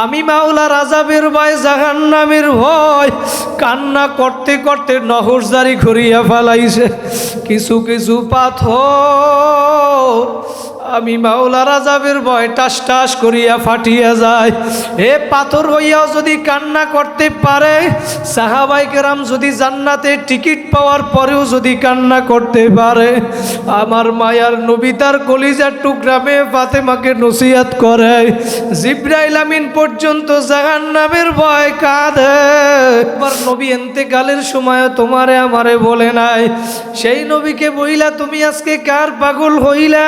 আমি মাওলার আযাবের ভয়, জাহান্নামের ভয়, কান্না করতে করতে নহরজারি করিয়া ফেলাইছে। কিছু কিছু পাথর আমি মাওলার আযাবের ভয় টাস টাস করিয়া ফাটিয়া যায়। এ পাথর হইয়াও যদি কান্না করতে পারে, সাহাবায়ে কেরাম যদি জান্নাতে টিকিট পাওয়ার পরেও যদি কান্না করতে পারে, আমার মায়ার নবী তার কলিজার টুকরা মেয়ে ফাতেমাকে নসিহত করে, জিবরাইল আমিন পর্যন্ত জাহান্নামের ভয় কাঁদে। আমার নবী ইন্তেকালের সময় তোমারে আমারে বলে নাই, সেই নবীকে বইলা তুমি আজকে কার পাগল হইলা?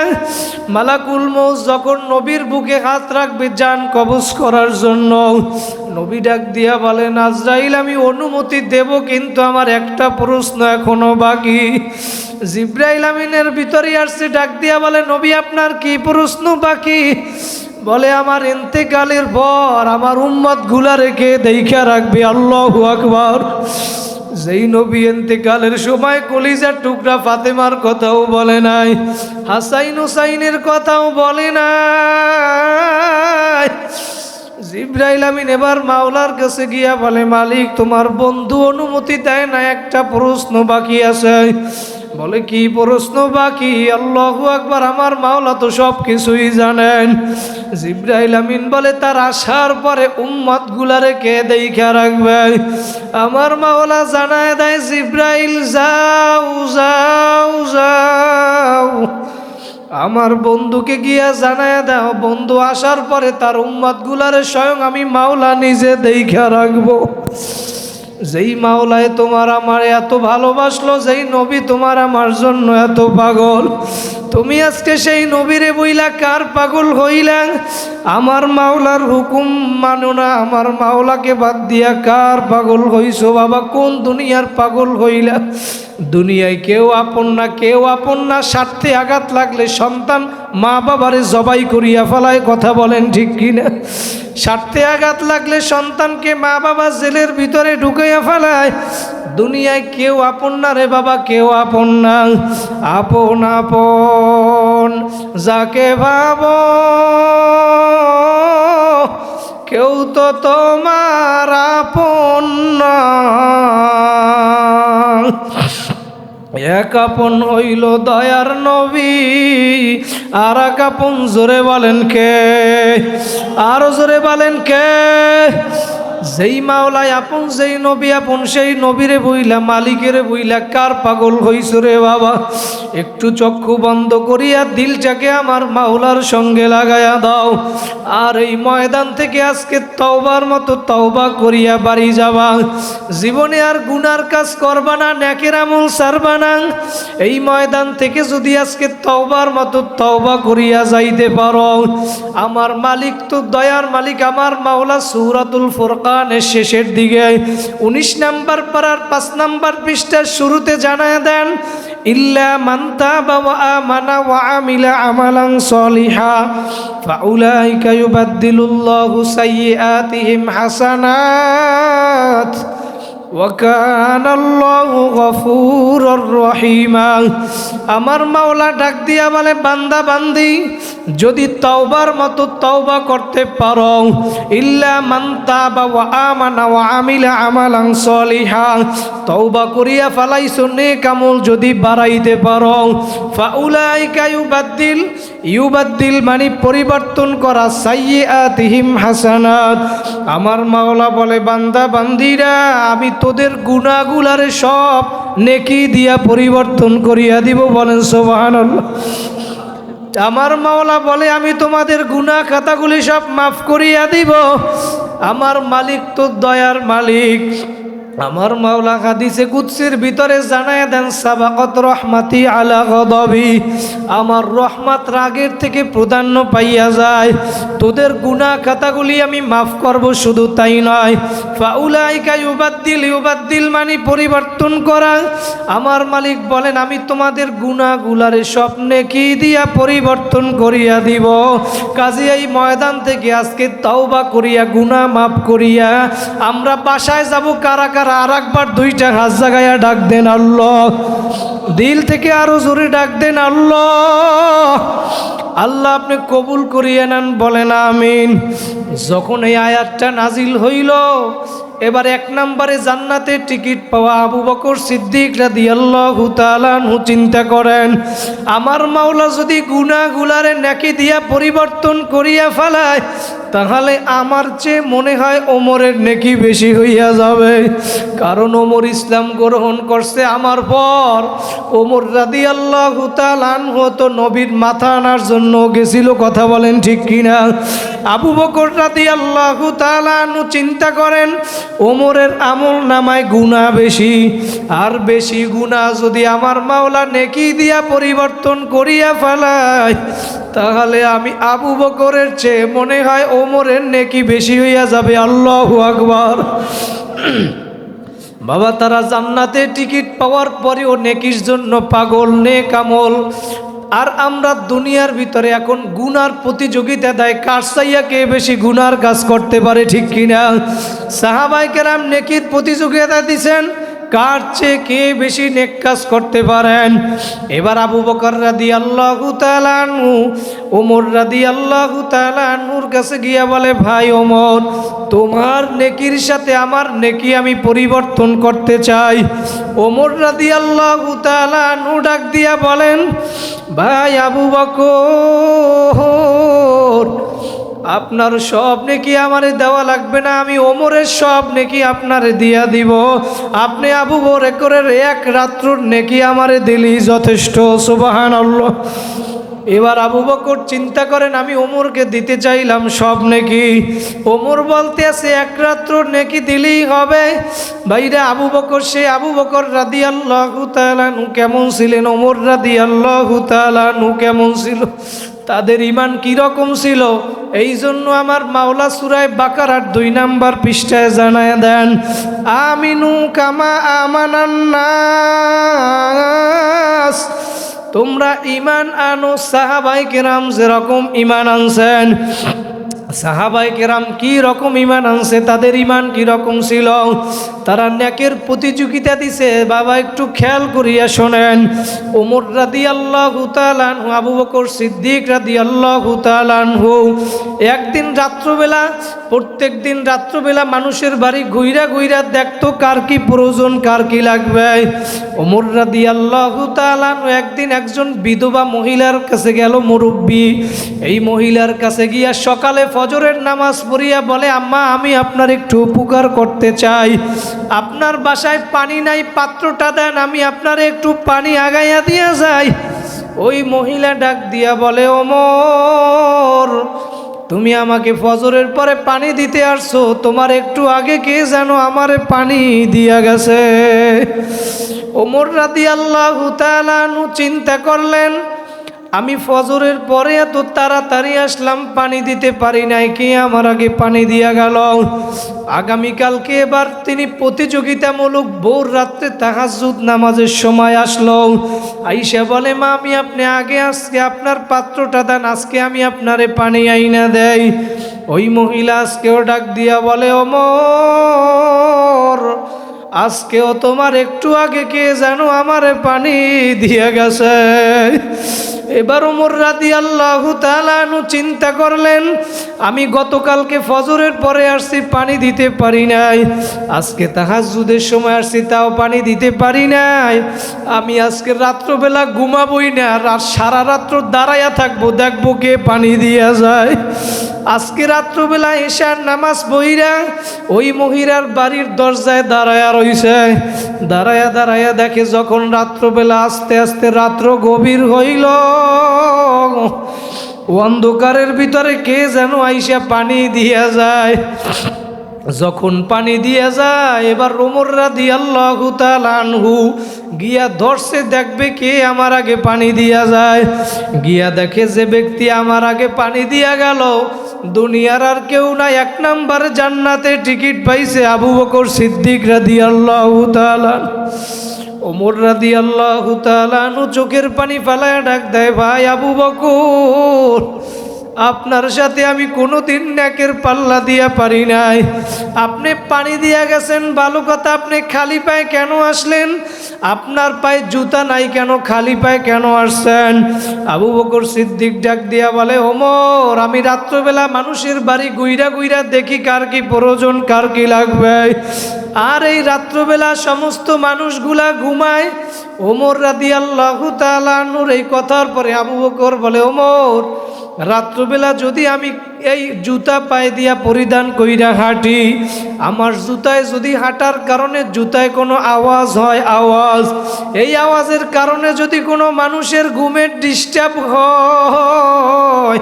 মালাকুল মউত যখন নবীর বুকে হাত রাখবে জান কবজ করার জন্য, নবী ডাক দিয়া বলেন, আজরাইল আমি অনুমতি দেব, কিন্তু আমার একটা প্রশ্ন এখনো বাকি। জিবরাইল আমিনের ভিতরে আসছে, ডাক দিয়া বলে, নবী আপনার কি প্রশ্ন বাকি? বলে, আমার ইন্তেকালের পর আমার উম্মত গুলা রেখে দেখা রাখবে। আল্লাহু আকবার। যেই নবী ইন্তেকালের সময় কলিজার টুকরা ফাতেমার কথাও বলে নাই, হাসাইন হুসাইনের কথাও বলে নাই, জিবরাইল আমিন এবার মাওলার কাছে গিয়া বলে, মালিক তোমার বন্ধু অনুমতি দেয় না, একটা প্রশ্ন বাকি আছে। বলে, কি প্রশ্ন বাকি? আল্লাহু আকবার। আমার মাওলা তো সব কিছুই জানেন। জিবরাইল আমিন বলে, তার আসার পরে উম্মত গুলারে কে দেখা রাখবে? আমার মাওলা জানায় দেয়, জিবরাইল যাও যাও যাও, আমার বন্ধুকে গিয়া জানায় দাও, বন্ধু আসার পরে তার উম্মত গুলারে স্বয়ং আমি মাওলা নিজে দেখা রাখবো। যেই মাওলায় তোমার আমার এত ভালোবাসলো, যেই নবী তোমার আমার জন্য এত পাগল, তুমি আজকে সেই নবীরে বইলা কার পাগল হইলা? আমার মাওলার হুকুম মানো না, আমার মাওলাকে বাদ দিয়া কার পাগল হইছো? বাবা কোন দুনিয়ার পাগল হইলা? দুনিয়ায় কেউ আপন না, কেউ আপন না। স্বার্থে আঘাত লাগলে সন্তান মা বাবারে জবাই করিয়া ফেলায়, কথা বলেন ঠিক কিনা? স্বার্থে আঘাত লাগলে সন্তানকে মা বাবা জেলের ভিতরে ঢুকাইয়া ফেলায়। দুনিয়ায় কেউ আপন না রে বাবা, কেউ আপন না। আপন আপন যাকে ভাবো, কেউ তো তোমার আপন না। এক আপন হইল দয়ার নবী, আর এক আপন জোরে বলেন কে? আরো জোরে বলেন কে? যেই মাওলায় আপন, যেই নবী আপন, সেই নবীরে বইলা, মালিকেরে বইলা কার পাগল হইছ রে বাবা? একটু চক্ষু বন্ধ করিয়া দিলটাকে আমার মাওলার সঙ্গে লাগায়া দাও, আর এই ময়দান থেকে আজকে তওবার মতো তওবা করিয়া বাড়ি যাবা। জীবনে আর গুনার কাজ করবা না, নেকের আমল ছাড়বা না। এই ময়দান থেকে যদি আজকে তওবার মতো তওবা করিয়া যাইতে পারো, আমার মালিক তো দয়ার মালিক, আমার মাওলা সূরাতুল ফুরকানের শেষের দিকে 19 নম্বর পারার 5 নম্বর পৃষ্ঠার শুরুতে জানায় দেন, ইল্লা মান তাবা ওয়া আমানা ওয়া আমিলা আমালান সলিহা ফাউলাইকা ইউবাদদিলুল্লাহু সাইয়্যাতিহিম হাসানাত ওয়া কানাল্লাহু গফুরুর রহিমা। আমার মাওলা ডাক দিয়া বলে, বান্দা বান্দি যদি তওবার মতো তওবা করতে পারো, ইল্লা মান তাবা ওয়া আমানা ওয়া আমিলা আমালান সলিহা, তওবা করিয়া ফেলাইছো, নেক আমল যদি বাড়াইতে পারো, ফাউলাইকা ইউবাদদিল মানে পরিবর্তন করা, সাইয়্যাতিহিম হাসানাত। আমার মাওলা বলে, বান্দা বান্দিরা আমি তোদের গুনাহগুলারে সব নেকি দিয়া পরিবর্তন করিয়া দিব। বলেন সুবহানাল্লাহ। আমার মাওলা বলে, আমি তোমাদের গুনাহ খাতাগুলি সব মাফ করিয়া দিব। আমার মালিক তো দয়ার মালিক। আমার মাওলা হাদিসে কুদসির ভিতরে জানায় দেন, সাবাকাত রহমাতি আলা গদাবি, আমার রহমত রাগের থেকে প্রাধান্য পাইয়া যায়। তোদের গুনাহ খাতাগুলি আমি মাফ করব, শুধু তাই নয়, ফাউলাইকা ইউবাদদিল মানে পরিবর্তন করা। আমার মালিক বলেন, আমি তোমাদের গুনাহগুলারে সব নেকি দিয়া পরিবর্তন করিয়া দিব। কাজে এই ময়দান থেকে আজকে তওবা করিয়া গুনাহ মাফ করিয়া আমরা বাসায় যাব। কারা কারা আর একবার 2টা হাত জাগায়া ডাক দেন আল্লাহ, দিল থেকে আরো জোরে ডাক দেন আল্লাহ। আল্লাহ আপনি কবুল করিয়ে নেন, বলেন আমিন। যখন এই আয়াতটা নাজিল হইল, এবার এক নম্বরে জান্নাতের টিকিট পাওয়া আবু বকর সিদ্দিক রাদিয়াল্লাহু তাআলা আনহু চিন্তা করেন, আমার মাওলা যদি গুনাহগুলারে নেকি দিয়া পরিবর্তন করিয়া ফেলায়, তাহলে আমার চেয়ে মনে হয় ওমরের নেকি বেশি হইয়া যাবে। কারণ ওমর ইসলাম গ্রহণ করছে আমার পর। ওমর রাদিয়াল্লাহু তাআলা আনহু তো নবীর মাথা আনার জন্য গেছিল, কথা বলেন ঠিক কিনা? আবু বকর রাদিয়াল্লাহু তাআলা আনহু চিন্তা করেন, ওমরের আমল নামায় গুনাহ বেশি, আর বেশি গুনাহ যদি আমার মাওলা নেকি দিয়া পরিবর্তন করিয়া ফেলায়, তাহলে আমি আবু বকরের চেয়ে মনে হয় ওমরের নেকি বেশি হইয়া যাবে। আল্লাহু আকবার। বাবা, তারা জান্নাতে টিকিট পাওয়ার পরেও নেকির জন্য পাগল, নেক আমল। আর আমরা দুনিয়ার ভিতরে এখন গুনার প্রতিযোগিতা দেয়, কার চাইয়া কে বেশি গুনার কাজ করতে পারে, ঠিক কিনা? সাহাবায়ে কেরাম নেকির প্রতিযোগিতা দিছেন, কার চেয়ে কে বেশি নেক কাজ করতে পারেন। এবার আবু বকর রাদিয়াল্লাহু তাআলা আনহু ওমর রাদিয়াল্লাহু তাআলা আনহুর কাছে গিয়া বলে, ভাই ওমর, তোমার নেকির সাথে আমার নেকি আমি পরিবর্তন করতে চাই। ওমর রাদিয়াল্লাহু তাআলা আনহু ডাক দিয়া বলেন, ভাই আবু বকর, আপনার সব নেকি আমারে দেওয়া লাগবে না, আমি ওমরের সব নেকি আপনারে দিয়া দিব। আপনি আবু বকরের এক রাত্রর নেকি আমারে দিলেই যথেষ্ট। সুবহানাল্লাহ। এবার আবু বকর চিন্তা করেন, আমি ওমরকে দিতে চাইলাম সব নেকি, ওমর বলতে আছে এক রাত্রর নেকি দিলেই হবে। ভাইরা, আবু বকর, সে আবু বকর রাদিয়াল্লাহু তাআলা আনহু কেমন ছিলেন, ওমর রাদিয়াল্লাহু তাআলা আনহু কেমন ছিল, তাদের ঈমান কি রকম ছিল, এই জন্য আমার মাওলা সূরা বাকারার 2 নম্বর পৃষ্ঠায় জানায় দেন, আমিনু কামা আমানান নাস, তোমরা ঈমান আনো সাহাবায়ে কেরাম যেরকম ঈমান আনছেন। সাহাবায়ে কেরাম কি রকম ঈমান আনছে, তাদের ঈমান কি রকম ছিল, তারা নেকের প্রতিযোগিতা দিছে। বাবা, একটু খেয়াল করিয়া শোনেন। ওমর রাদিয়াল্লাহু তাআলা আনহু, আবু বকর সিদ্দিক রাদিয়াল্লাহু তাআলা আনহু একদিন রাত্রবেলা, প্রত্যেক দিন রাত্রবেলা মানুষের বাড়ি ঘুইরা ঘুইরা দেখতো কার কি প্রয়োজন, কার কি লাগবে। ওমর রাদিয়াল্লাহু তাআলা আনহু একদিন একজন বিধবা মহিলার কাছে গেল, মুরব্বী। এই মহিলার কাছে গিয়া সকালে ফজরের নামাজ পড়িয়া বলে, আম্মা, আমি আপনার একটু উপকার করতে চাই, আপনার বাসায় পানি নাই, পাত্রটা দেন, আমি আপনার একটু পানি আগাইয়া দিয়া যাই। ওই মহিলা ডাক দিয়া বলে, ওমর, তুমি আমাকে ফজরের পরে পানি দিতে আসছো, তোমার একটু আগে কে যেন আমারে পানি দিয়া গেছে। ওমর রাদিয়াল্লাহু তাআলা আনহু চিন্তা করলেন, আমি ফজরের পরে এত তাড়াতাড়ি আসলাম, পানি দিতে পারি নাই, কে আমার আগে পানি দিয়া গেল। আগামীকালকে এবার তিনি প্রতিযোগিতামূলক ভোর রাত্রে তাহাজ্জুদ নামাজের সময় আসলো। আইসা বলে, মা, আমি আপনি আগে, আজকে আপনার পাত্রটা দেন, আজকে আমি আপনারে পানি আইনা দেই। ওই মহিলা আজকেও ডাক দিয়া বলে, ওমর, আজকেও তোমার একটু আগে কে যেন আমারে পানি দিয়ে গেছে। এবার ওমর রাদিয়াল্লাহু তাআলা আনহু চিন্তা করলেন, আমি গতকালকে ফজরের পরে আসছি, পানি দিতে পারি নাই, আজকে তাহাজ্জুদের সময় আসছি, তাও পানি দিতে পারি নাই, আমি আজকে রাত্রবেলা ঘুমাবই না, আর সারা রাত্র দাঁড়াইয়া থাকবো, দেখবো কে পানি দিয়া যায়। আজকে রাত্রবেলা এশার নামাজ পড়িয়া ওই মহিলার বাড়ির দরজায় দাঁড়ায়া রইছে। দাঁড়ায়া দাঁড়ায়া দেখে, যখন রাত্রবেলা আস্তে আস্তে রাত্র গভীর হইল, অন্ধকারের ভিতরে কে যেন আইসা পানি দিয়া যায়। যখন পানি দিয়ে যায়, এবার ওমর রাদিয়াল্লাহু তাআলা আনহু গিয়া ধরছে, দেখবে কে আমার আগে পানি দিয়া যায়। গিয়া দেখে যে ব্যক্তি আমার আগে পানি দিয়া গেল, দুনিয়ার আর কেউ না, 1 নম্বর জান্নাতে টিকিট পাইছে আবু বকর সিদ্দিক রাদিয়াল্লাহু তাআলা। ওমর রাদিয়াল্লাহু তাআলা আনহু চোখের পানি ফেলায় ডাক দেয়, ভাই আবু বকর, আপনার সাথে আমি কোনোদিন নেকের পাল্লা দিয়া পারি নাই। আপনি পানি দিয়া গেছেন ভালো কথা, আপনি খালি পায়ে কেন আসলেন? আপনার পায়ে জুতা নাই কেন, খালি পায়ে কেন আসছেন? আবু বকর সিদ্দিক ডাক দিয়া বলে, ওমর, আমি রাত্রবেলা মানুষের বাড়ি গুইরা গুইরা দেখি কার কি প্রয়োজন, কার কি লাগবে। আর এই রাত্রবেলা সমস্ত মানুষগুলা ঘুমায়। ওমর রাদিয়াল্লাহু তাআলা আনহুর এই কথার পরে আবু বকর বলে, ওমর, রাত্রবেলা যদি আমি এই জুতা পায়ে দিয়া পরিধান কইরা হাঁটি, আমার জুতায় যদি হাঁটার কারণে জুতায় কোনো আওয়াজ হয়, আওয়াজ, এই আওয়াজের কারণে যদি কোনো মানুষের ঘুমের ডিস্টার্ব হয়,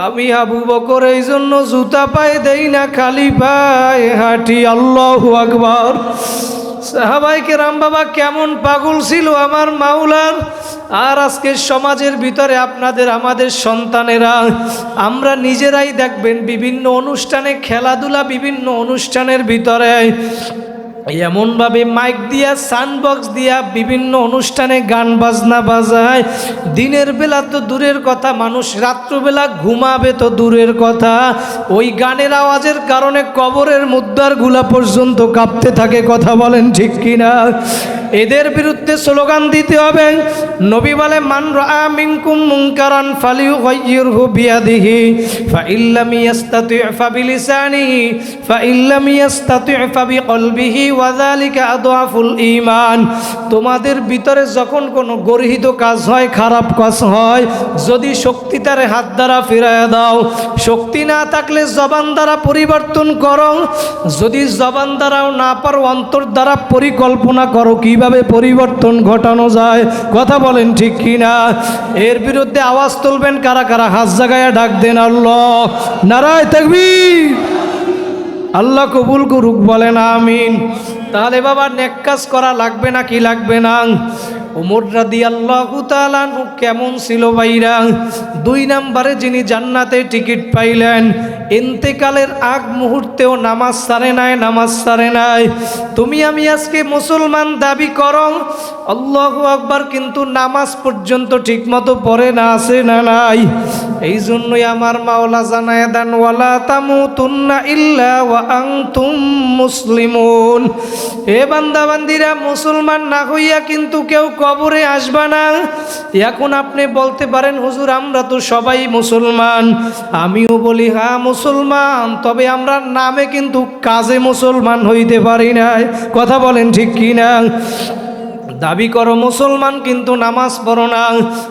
আমি আবু বকর এই জন্য জুতা পায়ে দেই না, খালি পায়ে হাঁটি। আল্লাহু আকবার। সাহাবায়ে কেরাম বাবা কেমন পাগল ছিল আমার মাওলার। আর আজকে সমাজের ভিতরে আপনাদের আমাদের সন্তানেরা, আমরা নিজেরাই দেখবেন বিভিন্ন অনুষ্ঠানে, খেলাধুলা, বিভিন্ন অনুষ্ঠানের ভিতরে এমনভাবে মাইক দিয়া, সাউন্ড বক্স দিয়া বিভিন্ন অনুষ্ঠানে গান বাজনা বাজায়। দিনের বেলা তো দূরের কথা, মানুষ রাত্রবেলা ঘুমাবে তো দূরের কথা, ওই গানের আওয়াজের কারণে কবরের মুদ্রাগুলা পর্যন্ত কাঁপতে থাকে। কথা বলেন ঠিক কিনা? এদের বিরুদ্ধে স্লোগান দিতে হবে। নবী বলে, মান রাআ মিনকুম মুনকারান ফালিয়ুগাইয়িরহু বিয়াদিহি ফাইল্লাম ইয়াস্তাতি' ফাবিলিসানিহি ফাইল্লাম ইয়াস্তাতি' ফাবিকলবিহি ওয়া যালিকা আদআফুল ঈমান। তোমাদের ভিতরে যখন কোনো গর্হিত কাজ হয়, খারাপ কাজ হয়, যদি শক্তি তারে হাত দ্বারা ফিরাইয়া দাও, শক্তি না থাকলে জবান দ্বারা পরিবর্তন করো, যদি জবান দ্বারাও না পারো অন্তর দ্বারা পরিকল্পনা করো কিভাবে পরিবর্তন ঘটানো যায়। কথা বলেন ঠিক কিনা? এর বিরুদ্ধে আওয়াজ তুলবেন কারা কারা? হাত জাগায়া ডাক দেন আল্লাহ নারায়ে তাকবীর। আল্লাহ কবুল করুক, বলেন আমিন। তাহলে বাবা নেক কাজ করা লাগবে না কি লাগবে না? ওমর রাদিয়াল্লাহু তাআলা আনহু কেমন ছিল ভাইরা? 2 নম্বরে যিনি জান্নাতে টিকিট পাইলেন, ইন্তেকালের আগ মুহূর্তেও নামাজ ছাড়ে নাই, নামাজ ছাড়ে নাই। তুমি আমি আজকে মুসলমান দাবি করো, আল্লাহু আকবার, কিন্তু নামাজ পর্যন্ত ঠিকমতো পড়ে না, আছে না নাই? এই জন্যই আমার মাওলা জানায় দেন, ওয়ালা তামুতুন্না ইল্লা ওয়া আনতুম মুসলিমুন। হে বান্দা বান্দিরা, মুসলমান না হইয়া কিন্তু কেউ কবরে আসবা না। এখন আপনি বলতে পারেন, হুজুর আমরা তো সবাই মুসলমান। আমিও বলি হ্যাঁ মুসলমান, তবে আমরা নামে কিন্তু কাজে মুসলমান হইতে পারি না। কথা বলেন ঠিক কিনা? দাবি করো মুসলমান কিন্তু নামাজ পড়ো না।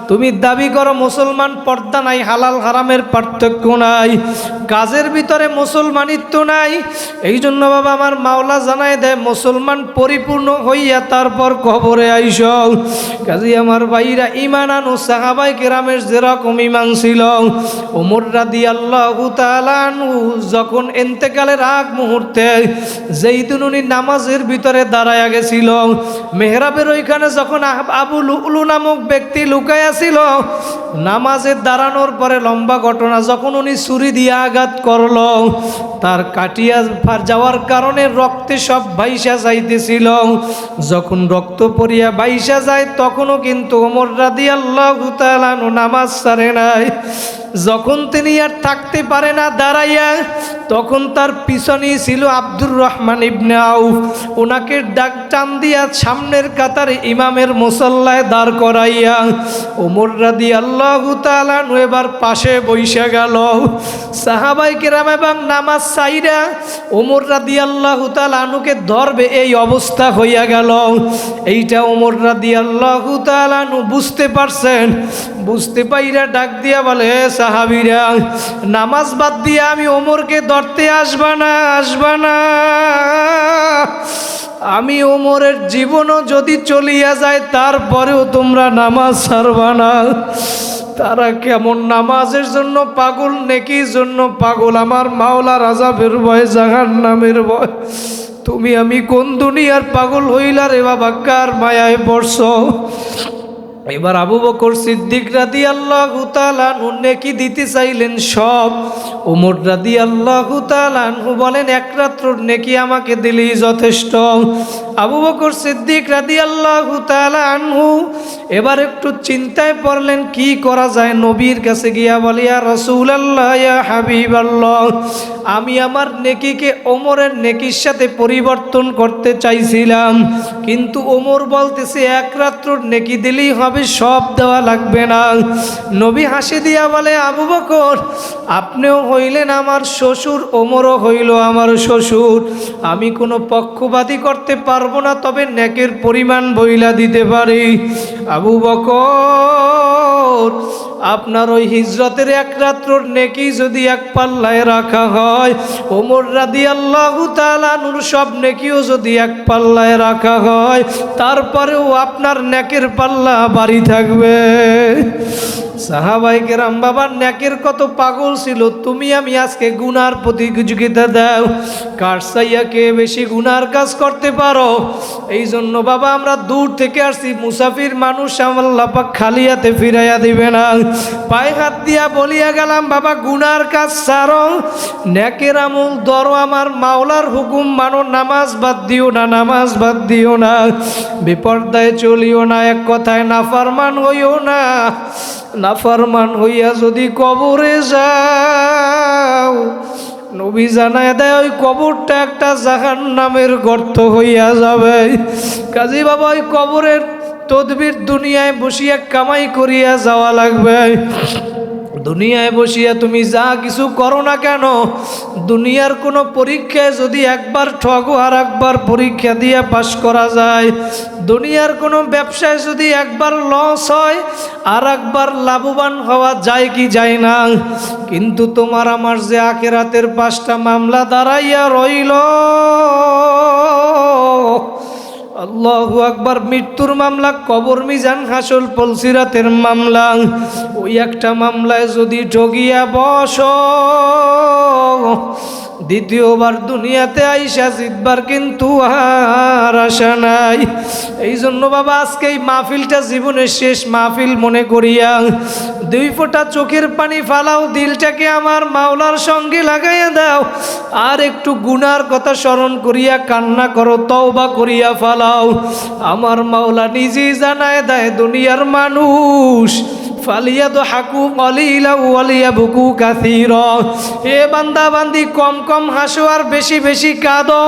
তুমি দাবি করো মুসলমান, পর্দা নাই, হালাল হারামের পার্থক্য নাই, কাজের ভিতরে মুসলমানিত্ব নাই। এই জন্য বাবা আমার মাওলা জানায় দেয়, মুসলমান পরিপূর্ণ হইয়া তারপর কবরে আইস। কাজী আমার ভাইরা, ঈমান আনো সাহাবায়ে কেরামের যেরকম ঈমান ছিল। ওমর রাদিয়াল্লাহু তাআলা আনহু যখন ইন্তেকালের আগ মুহূর্তে যেই দিন উনি নামাজের ভিতরে দাঁড়ায়া গেছিল, মেহরাবের ওইখানে যখন আবু লুলু নামক ব্যক্তি লুকায়া ছিল, নামাজে দাঁড়ানোর পরে লম্বা ঘটনা, যখন উনি ছুরি দিয়ে আঘাত করলো, তার কাটিয়া যাওয়ার কারণে রক্তে সব ভাইসা যাইতেছিল। যখন রক্ত পড়িয়া ভাইসা যায়, তখনও কিন্তু ওমর রাদিয়াল্লাহু তাআলা নামাজ ছাড়ে নাই। যখন তিনি আর থাকতে পারে না দাঁড়াইয়া, তখন তার পিছনেই ছিল আব্দুর রহমান ইবনে আউফ। ওনাকে ডাক টান দিয়া সামনের কাতারে ইমামের মুসল্লায় দাঁড় করাইয়া ওমর রাদিয়াল্লাহু তাআলা এবার পাশে বইসা গেল। সাহাবায়ে কেরাম এবং নামাজ সাইরা ওমর রাদিয়াল্লাহু তাআলা আনুকে ধরবে, এই অবস্থা হইয়া গেল। এইটা ওমর রাদিয়াল্লাহু তাআলা আনু বুঝতে পারছেন। বুঝতে পাইরা ডাক দিয়া বলে, সাহাবীরা, নামাজ বাদ দিয়া আমি ওমরকে ধরতে আসবা না, আসবা না। আমি ওমরের জীবনও যদি চলিয়া যায়, তারপরেও তোমরা নামাজ ছাড়বা না। তারা কেমন নামাজের জন্য পাগল, নেকির জন্য পাগল, আমার মাওলার আযাবের ভয়, জাহান্নামের ভয়। তুমি আমি কোন দুনিয়ার পাগল হইলা রে বাবা? কার মায়ায় পড়ছ? এবার আবু বকর সিদ্দিক রাদিয়াল্লাহু তাআলা আনহু নেকি দিতে চাইলেন সব। ওমর রাদিয়াল্লাহু তাআলা আনহু বলেন এক রাত্রর নেকি আমাকে দিলেই যথেষ্ট। আবু বকর সিদ্দিক রাদিয়াল্লাহু তাআলা আনহু এবার একটু চিন্তায় পড়লেন কি করা যায়। নবীর কাছে গিয়া বলে, ইয়া রাসূলুল্লাহ, ইয়া হাবিবাল্লাহ, আমি আমার নেকিকে ওমরের নেকির সাথে পরিবর্তন করতে চাইছিলাম, কিন্তু ওমর বলতেছে এক রাত্রর নেকি দিলেই হবে, সব দেওয়া লাগবে না। নবী হাসি দিয়া বলে, আবু বকর, আপনিও হইলেন আমার শ্বশুর, ওমরও হইল আমার শ্বশুর, আমি কোনো পক্ষপাতী করতে পারবো না, তবে নেকের পরিমাণ বইলা দিতে পারি। আবু বকর, আপনার ওই হিজরতের এক রাত্রর নেকি যদি এক পাল্লায় রাখা হয়, ওমর রাদিয়াল্লাহু তাআলা আনহুর সব নেকিও যদি এক পাল্লায় রাখা হয়, তারপরেও আপনার নেকের পাল্লা ভারী থাকবে। সাহাবায়ে কেরাম বাবার নেকের কত পাগল ছিল। তুমি আমি আজকে গুনার প্রতিযোগিতা দাও, কার চাইয়া কে বেশি গুনার কাজ করতে পারো। এই জন্য বাবা আমরা দূর থেকে আসছি, মুসাফির মানুষ, আল্লাহ পাক খালি হাতে ফিরাইয়া দিবে না। পায়ে হাত দিয়া বলিয়া গেলাম, বাবা গুনার কাজ ছাড়ো, নেকের আমল ধরো, আমার মাওলার হুকুম মানো, নামাজ বাদ দিও না, নামাজ বাদ দিও না, বিপর্দায় চলিও না, এক কথায় নাফরমান হইও না। নাফরমান হইয়া যদি কবরে যাও, নবী জানায় দেয় ওই কবরটা একটা জাহান্নামের গর্ত হইয়া যাবে। কাজী বাবা ওই কবরের তদবির দুনিয়ায় বসিয়া কামাই করিয়া যাওয়া লাগবে। দুনিয়ায় বসিয়া তুমি যা কিছু করো না কেন, দুনিয়ার কোনো পরীক্ষায় যদি একবার ঠগো আর একবার পরীক্ষা দিয়ে পাশ করা যায়, দুনিয়ার কোনো ব্যবসায় যদি একবার লস হয় আর একবার লাভবান হওয়া যায় কি যায় না, কিন্তু তোমার আমার যে আখিরাতের 5টা মামলা দাঁড়াইয়া রইল, আল্লাহু আকবার, মৃত্যুর মামলা, কবর, মিজান, হাসর, পলসিরাতের মামলা, ওই একটা মামলায় যদি ঠগিয়া বসো, দ্বিতীয়বার দুনিয়াতে আইসা জিতবার কিন্তু আর আশা নাই। এই জন্য বাবা আজকে এই মাহফিলটা জীবনের শেষ মাহফিল মনে করিয়া 2 ফোঁটা চোখের পানি ফালাও, দিলটাকে আমার মাওলার সঙ্গে লাগাইয়া দাও, আর একটু গুনার কথা স্মরণ করিয়া কান্না করো, তওবা করিয়া ফালাও। আমার মাওলা নিজেই জানায় দেয়, দুনিয়ার মানুষ ফালিয়াদহাকু কলিলাও ওয়ালিয়াবকু কাসীরা, হে বান্দা বান্দি কম কম হাসো আর বেশি বেশি কাঁদো।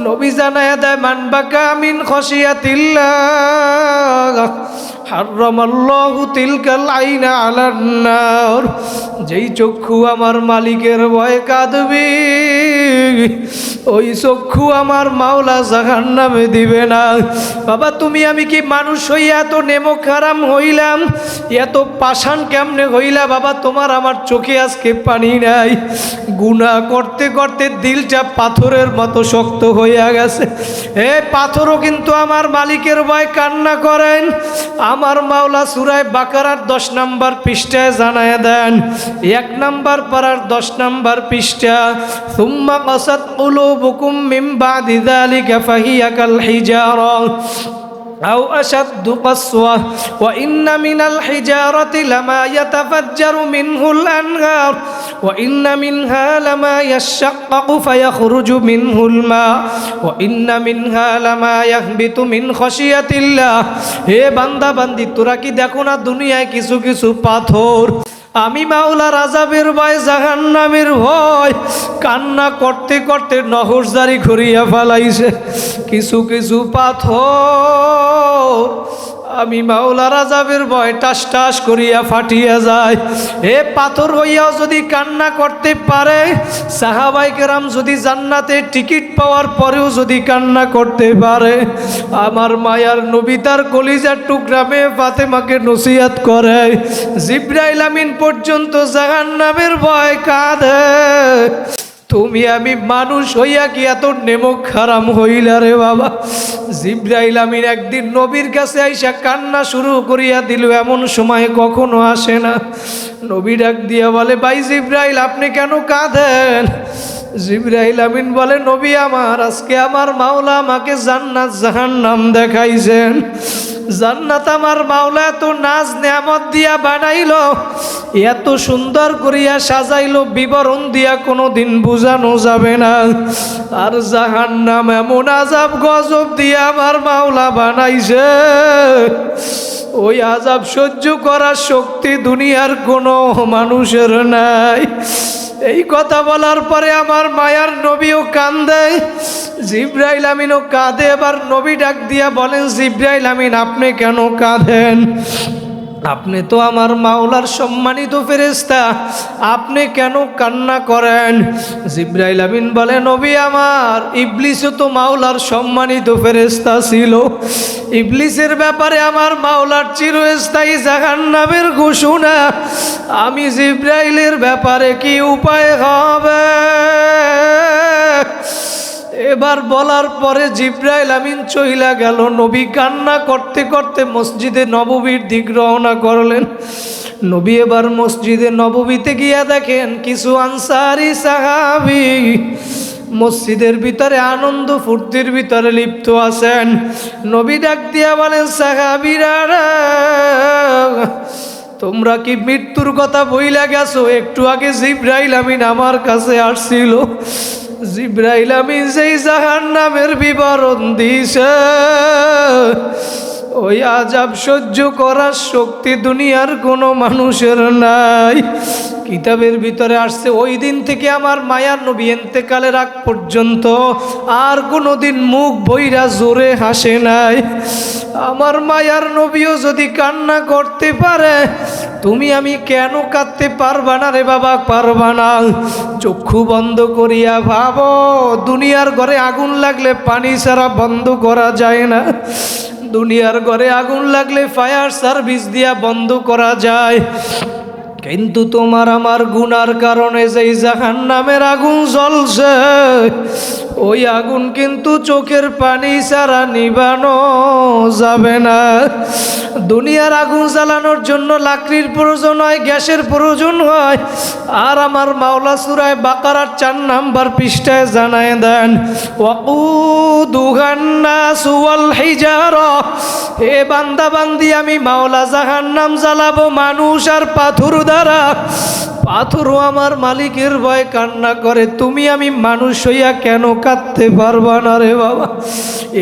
নবী জানায়া দেয়, মান বাকা মিন খশিয়াতিল্লাহ হারামাল্লাহু তিলকাল আইনা আলান নার, যেই চক্ষু আমার মালিকের ভয়ে কাঁদবে, ওই চক্ষু আমার মাওলা জাহান্নামে দিবে না। বাবা তুমি আমি কি মানুষ হইয়া এত নেমক হারাম হইলাম, এত পাষাণ কেমনে হইলা? বাবা তোমার আমার চোখে আজকে পানি নাই, গুনাহ করতে করতে দিলটা পাথরের মতো শক্ত হইয়া গেছে। এ পাথরও কিন্তু আমার মালিকের ভয় কান্না করেন। আমার মাওলা সূরা বাকারার 10 নম্বর পৃষ্ঠায় জানায় দেন, 1 নম্বর পারার 10 নম্বর পৃষ্ঠা, সুম্মা কাসাত কুলুবুকুম মিন বাদি যালিকা ফাহিয়া কাল হিজারা أو أشد قسوة وإن من الحجارة لما يتفجر منه الأنهار وإن منها لما يشقق فيخرج منه الماء وإن منها لما يهبط من خشية الله। হে বান্দা বান্দি, তোরা কি দেখো না দুনিয়ায় কিছু কিছু পাথর আমি মাওলার আযাবের ভয়, জাহান্নামের ভয় কান্না করতে করতে নহর জারি করিয়া ফেলাইছে। কিছু কিছু পাথর আমি মাওলার আযাবের ভয় টাস টাস করিয়া ফাটিয়া যায়। এ পাথর হইয়াও যদি কান্না করতে পারে, সাহাবায়ে কেরাম যদি জান্নাতে টিকিট পাওয়ার পরেও যদি কান্না করতে পারে, আমার মায়ার নবী তার কলিজার টুকরা মেয়ে ফাতেমাকে নসিহত করে, জিবরাইল আমিন পর্যন্ত জাহান্নামের ভয় কাঁদে। তুমি আমি মানুষ হইয়া কি এত নেমক হারাম হইলা রে বাবা? জিবরাইল আমিন একদিন নবীর কাছে আইসা কান্না শুরু করিয়া দিল, এমন সময় কখনো আসে না। নবী ডাক দিয়া বলে, ভাই জিবরাইল আপনি কেন কাঁদেন? জিবরাইল আমিন বলে, নবী আমার, আজকে আমার মাওলা আমাকে জান্নাত জাহান্নাম দেখাইছেন। জান্নাত আমার মাওলা এত নাজ নেয়ামত দিয়া বানাইলো, এত সুন্দর করিয়া সাজাইলো, বিবরণ দিয়া কোনোদিন বোঝানো যাবে না। আর জাহান্নাম এমন আযাব গজব দিয়া আমার মাওলা বানাইছে, ওই আযাব সহ্য করার শক্তি দুনিয়ার কোনো মানুষের নাই। এই কথা বলার পরে আমার মায়ার নবীও কান্দে, জিবরাইল আমিনও কাঁদে। এবার নবী ডাক দিয়া বলেন, জিবরাইল আমিন আপনি কেন কাঁদেন? আপনি তো আমার মাওলার সম্মানিত ফেরেশতা, আপনি কেন কান্না করেন? জিবরাইল আমিন বলে, নবী আমার, ইবলিসও তো মাওলার সম্মানিত ফেরেশতা ছিল। ইবলিসের ব্যাপারে আমার মাওলার চিরস্থায়ী জাহান্নামের ঘোষণা। আমি জিবরাইলের ব্যাপারে কি উপায় হবে? এবার বলার পরে জিবরাইল আমিন চইলা গেল। নবী কান্না করতে করতে মসজিদে নববীর দিক রওনা করলেন। নবী এবার মসজিদে নববীতে গিয়া দেখেন কিছু আনসারি সাহাবী মসজিদের ভিতরে আনন্দ ফুর্তির ভিতরে লিপ্ত আছেন। নবী ডাক দিয়া বলেন, সাহাবীরা তোমরা কি মৃত্যুর কথা বইলা গেছো? একটু আগে জিবরাইল আমিন আমার কাছে আসছিল। জিবরাইল আমিন যেই জাহান্নামের বিবরণ দিছে, ওই আযাব সহ্য করার শক্তি দুনিয়ার কোনো মানুষের নাই। কিতাবের ভিতরে আসছে, ওই দিন থেকে আমার মায়ার নবী ইন্তেকালের আগ পর্যন্ত আর কোনো দিন মুখ বইরা জোরে হাসে নাই। আমার মায়ার নবীও যদি কান্না করতে পারে, তুমি আমি কেন কাঁদতে পারবা না রে বাবা? পারবা না? চক্ষু বন্ধ করিয়া ভাবো, দুনিয়ার ঘরে আগুন লাগলে পানি ছাড়া বন্ধ করা যায় না। দুনিয়ার ঘরে আগুন লাগলে ফায়ার সার্ভিস দিয়া বন্ধ করা যায়, কিন্তু তোমার আমার গুনার কারণে যেই জাহান্নামের আগুন জ্বলছে, ওই আগুন কিন্তু চোখের পানি ছাড়া নিভানো যাবে না। দুনিয়ার আগুন জ্বালানোর জন্য লাকড়ির প্রয়োজন হয়, গ্যাসের প্রয়োজন হয়। আর আমার মাওলা সূরা বাকারার 4 নাম্বার পৃষ্ঠায় জানায় দেন, ওয়াকুদুহান নাসু ওয়াল হিজারা, হে বান্দা বান্দি, আমি মাওলা জাহান্নাম জ্বালাবো মানুষ আর পাথর দ্বারা। পাথরও আমার মালিকের ভয় কান্না করে, তুমি আমি মানুষ হইয়া কেন কাঁদতে পারবা না রে বাবা?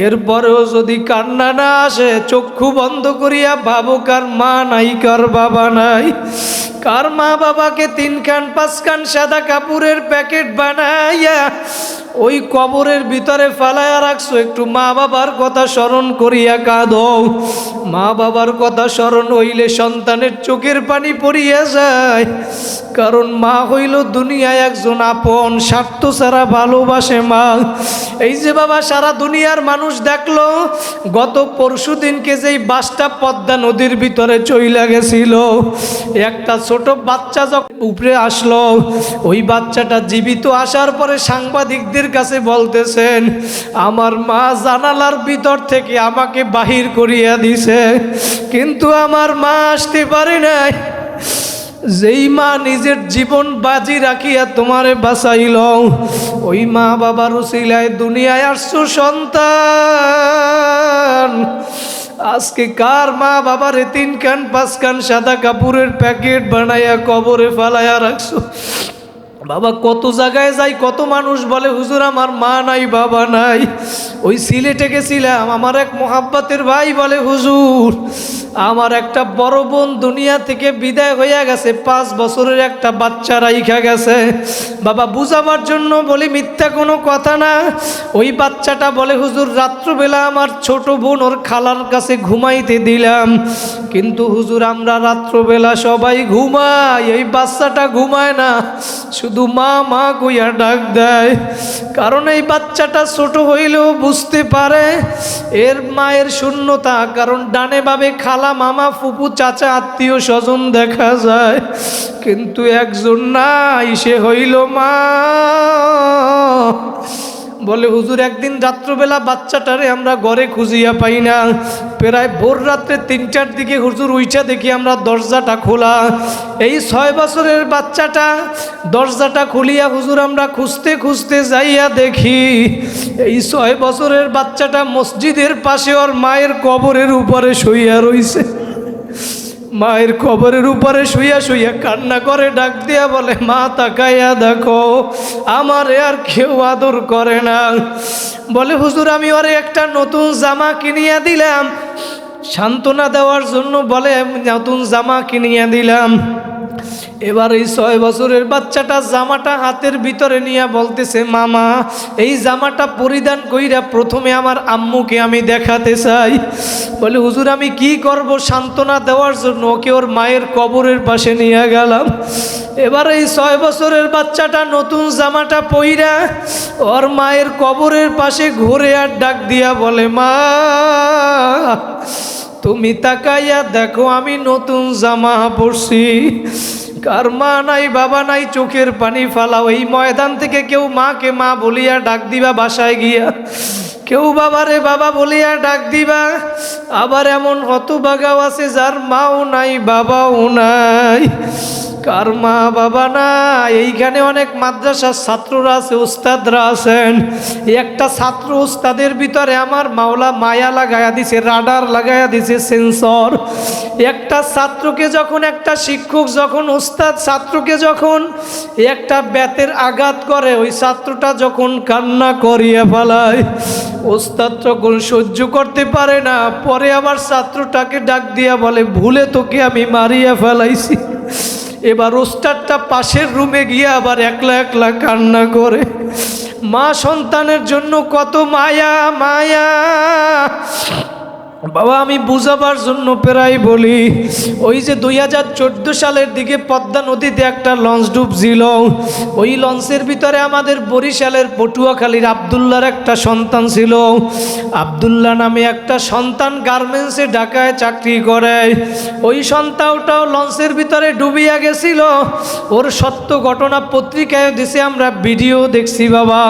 এরপরেও যদি কান্না না আসে, চক্ষু বন্ধ করিয়া ভাবো, কার মা নাই, কার বাবা নাই? কার মা বাবাকে 3 কান 5 কান সাদা কাপড়ের প্যাকেট বানাইয়া ওই কবরের ভিতরে ফালাইয়া রাখছো? একটু মা বাবার কথা স্মরণ করিয়া কাঁদো। মা বাবার কথা স্মরণ হইলে সন্তানের চোখের পানি পড়িয়া যায়, কারণ মা হইল দুনিয়ায় একজন আপন, স্বার্থ ছাড়া ভালোবাসে মা। এই যে বাবা, সারা দুনিয়ার মানুষ দেখলো গত পরশু দিনকে যেই বাসটা পদ্মা নদীর ভিতরে চইলা গেছিল, একটা ছোট বাচ্চা যখন উপরে আসলো, ওই বাচ্চাটা জীবিত আসার পরে সাংবাদিকদের কাছে বলতেছেন, আমার মা জানালার ভিতর থেকে আমাকে বাহির করিয়া দিছে, কিন্তু আমার মা আসতে পারে নাই। যেই মা নিজের জীবন বাজি রাখিয়া তোমারে বাঁচাইল, ওই মা বাবার উসিলায় দুনিয়ায় আসছো সন্তান। আজকে কার মা বাবারে 3 কান 5 কান সাদা কাপড়ের প্যাকেট বানাইয়া কবরে ফালাইয়া রাখছো? বাবা, কত জায়গায় যাই, কত মানুষ বলে, হুজুর আমার মা নাই, বাবা নাই। ওই সিলেটে গেছিলাম, আমার এক মোহাব্বতের ভাই বলে, হুজুর আমার একটা বড় বোন দুনিয়া থেকে বিদায় হইয়া গেছে, 5 বছরের একটা বাচ্চা রাইখা গেছে। বাবা, বুঝাবার জন্য বলি, মিথ্যা কোনো কথা না। ওই বাচ্চাটা বলে, হুজুর রাত্রবেলা আমার ছোট বোন ওর খালার কাছে ঘুমাইতে দিলাম, কিন্তু হুজুর আমরা রাত্রবেলা সবাই ঘুমাই, এই বাচ্চাটা ঘুমায় না, শুধু মা মা কইয়া ডাক দেয়। কারণ এই বাচ্চাটা ছোট হইলেও বুঝতে পারে এর মায়ের শূন্যতা, কারণ ডানে বামে খালা, মামা, ফুপু, চাচা, আত্মীয় স্বজন দেখা যায়, কিন্তু একজন নাই, সে হইল মা। বলে হুজুর একদিন রাত্রবেলা বাচ্চাটারে আমরা ঘরে খুঁজিয়া পাই না, প্রায় ভোর রাত্রে 3টার দিকে হুজুর উইচা দেখি আমরা দরজাটা খোলা। এই 6 বছরের বাচ্চাটা দরজাটা খুলিয়া হুজুর আমরা খুঁজতে খুঁজতে যাইয়া দেখি এই 6 বছরের বাচ্চাটা মসজিদের পাশে ওর মায়ের কবরের উপরে শুইয়া রইছে। মায়ের কবরের উপরে শুইয়া শুইয়া কান্না করে, ডাক দিয়া বলে মা তাকাইয়া দেখো আমারে আর কেউ আদর করে না। বলে হুজুর আমি ওরে একটা নতুন জামা কিনিয়া দিলাম, সান্ত্বনা দেওয়ার জন্য বলে নতুন জামা কিনিয়া দিলাম। এবার এই 6 বছরের বাচ্চাটা জামাটা হাতের ভিতরে নিয়ে বলতেছে মামা এই জামাটা পরিধান কইরা প্রথমে আমার আম্মুকে আমি দেখাতে চাই। বলে হুজুর আমি কি করব? সান্ত্বনা দেওয়ার জন্য ওকে ওর মায়ের কবরের পাশে নিয়ে গেলাম। এবার এই 6 বছরের বাচ্চাটা নতুন জামাটা পইরা ওর মায়ের কবরের পাশে ঘুরে আর ডাক দিয়া বলে মা তুমি তাকাইয়া দেখো আমি নতুন জামা পরছি। কার মা নাই বাবা নাই চোখের পানি ফালাও। এই ময়দান থেকে কেউ মাকে মা বলিয়া ডাক দিবা বাসায় গিয়া, কেউ বাবারে বাবা বলিয়া ডাক দিবা। আবার এমন হতভাগাও আছে যার মাও নাই বাবাও নাই, কার মা বাবা নাই। এইখানে অনেক মাদ্রাসার ছাত্ররা আছে, উস্তাদরা আছেন। একটা ছাত্র উস্তাদের ভিতরে আমার মাওলা মায়া লাগাইয়া দিছে, রাডার লাগাইয়া দিছে, সেন্সর। একটা ছাত্রকে যখন একটা শিক্ষক যখন উস্তাদ ছাত্রকে যখন একটা বেতের আঘাত করে, ওই ছাত্রটা যখন কান্না করিয়া ফেলায়, উস্তাদ তখন সহ্য করতে পারে না। পরে আবার ছাত্রটাকে ডাক দিয়া বলে ভুলে তোকে আমি মারিয়া ফেলাইছি। এবার উস্তাদটা পাশের রুমে গিয়ে আবার একলা একলা কান্না করে। মা সন্তানের জন্য কত মায়া মায়া। বাবা আমি বুঝাবার জন্য প্রায় বলি, ওই যে 2014 সালের দিকে পদ্মা নদীতে একটা লঞ্চ ডুবছিল, ওই লঞ্চের ভিতরে আমাদের বরিশালের পটুয়াখালীর আবদুল্লার একটা সন্তান ছিল। আবদুল্লাহ নামে একটা সন্তান গার্মেন্টসে ঢাকায় চাকরি করে। ওই সন্তানটাও লঞ্চের ভিতরে ডুবিয়া গেছিল। ওর সত্য ঘটনা পত্রিকায় দিছে, আমরা ভিডিও দেখছি বাবা।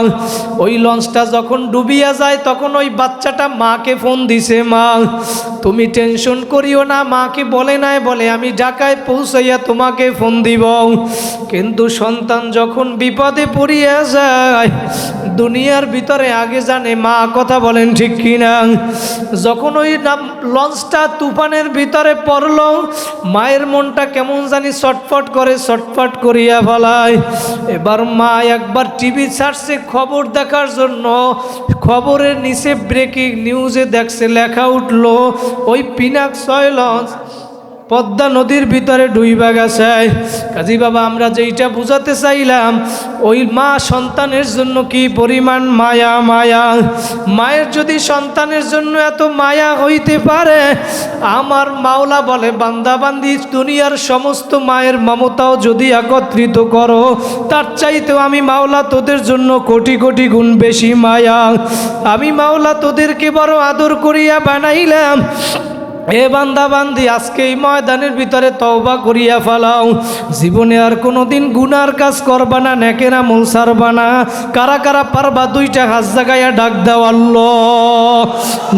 ওই লঞ্চটা যখন ডুবিয়া যায় তখন ওই বাচ্চাটা মাকে ফোন দিছে, মা তুমি টেনশন করিও না। মাকে বলে নাই, বলে আমি ঢাকায় পৌঁছাইয়া তোমাকে ফোন দিব। কিন্তু সন্তান যখন বিপদে পড়িয়া যায় দুনিয়ার ভিতরে আগে জানে মা, কথা বলেন ঠিক কিনা? যখন ওই লঞ্চটা তুফানের ভিতরে পড়ল, মায়ের মনটা কেমন জানি ছটফট করে, ছটফট করিয়া ফেলায়। এবার মা একবার টিভি ছাড়ছে খবর দেখার জন্য, খবরের নিচে ব্রেকিং নিউজে দেখছে লেখা উঠলো ওই পিনাক 6 লঞ্চ পদ্মা নদীর ভিতরে ডুইবা গেছে। কাজী বাবা আমরা যেইটা বুঝাতে চাইলাম, ওই মা সন্তানের জন্য কি পরিমাণ মায়া মায়া। মায়ের যদি সন্তানের জন্য এত মায়া হইতে পারে, আমার মাওলা বলে বান্দা বান্দি দুনিয়ার সমস্ত মায়ের মমতাও যদি একত্রিত করো, তার চাইতেও আমি মাওলা তোদের জন্য কোটি কোটি গুণ বেশি মায়া। আমি মাওলা তোদেরকে বড় আদর করিয়া বানাইলাম। এ বান্দা বান্দি আজকে এই ময়দানের ভিতরে তওবা করিয়া ফেলাও। জীবনে আর কোনোদিন গুনার কাজ করবা না, নেকের আমল ছাড়বা না। কারা কারা পারবা 2টা হাত জাগাইয়া ডাক দাও আল্লাহ।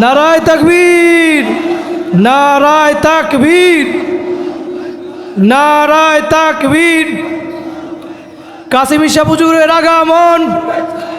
নারায়ে তাকবীর, নারায়ে তাকবীর, নারায়ে তাকবীর। কাসিম ঈসা হুজুরের আগমন।